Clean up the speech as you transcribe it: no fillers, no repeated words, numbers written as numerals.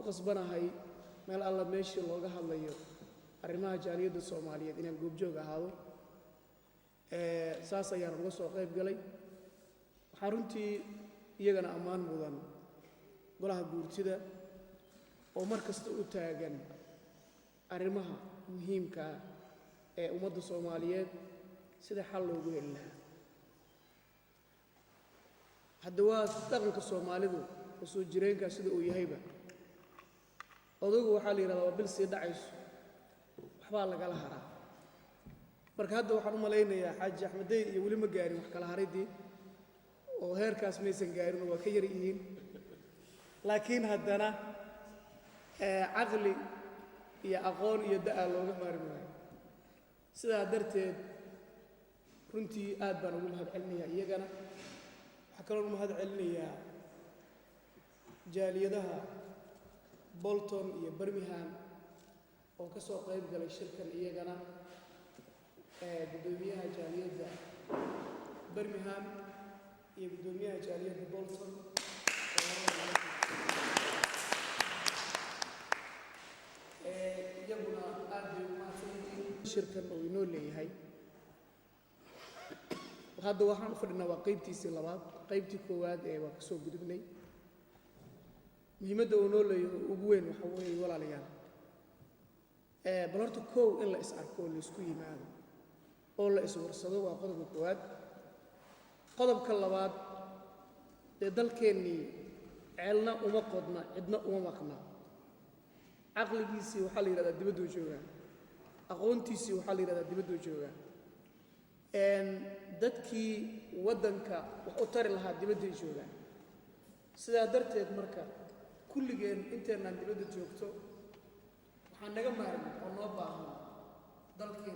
qasbanahay meel alla meeshii looga hadlayo arrimaha jaaliyadda Soomaaliyeed inaan goobjoog ahaado saas ayaan uga soo qayb galay waxaa runtii iyagana ammaan mudan golaha guurtida oo markasta u taagan arrimaha muhiimka ah ee ummadda Soomaaliyeed sida xal loogu heli lahaa hadda waa dhaqanka Soomaalidu oo soo jireenka sida uu yahayba odagu waxaa la yiraahdaa waa bil sii dhacayso waxbaa lagala haraa marka hadda waxaan u malaynayaa xaaji Axmedey iyo wali ma gaarin wax kala haridii oo heerkaas maysan gaarin waa ka yar yihiin laakiin haddana aqli iyo aqoon iyo da'a looga maarmi waayo sidaa darteed runtii aad baan ugu mahadcelinayaa iyagana waxaa kaloo ugu mahadcelinayaa jaaliyadaha Bolton iyo Birmingham oo ka soo qayb galay shirkan iyagana gudoomiyaha jaaliyadda Birmingham iyo gudoomiyaha jaaliyadda Bolton iyaguna aad bay u mahadsanyihiin shirkan oo inoo leeyahay hadda waxaan u fadhinaa waa qaybtiisii labaad qaybtii koowaad ee waa kasoo gudubnay muhiimadda uu noo leeyahay ugu weyn waxa weeye walaalayaal bal horta koow in la is arko oo la isku yimaado oo la is warsado waa qodobka koowaad qodobka labaad ee dalkeennii ceelna uma qodna cidna uma maqna caqligiisii waxaa la yidhahdaa dibadduu joogaa aqoontiisii waxaa la yidhahdaa dibadduu joogaa dadkii waddanka wax u tari lahaa dibadday joogaan sidaa darteed marka kulligeen inteennaan dibadda joogto waxaan naga maarmi oo noo baahan dalkii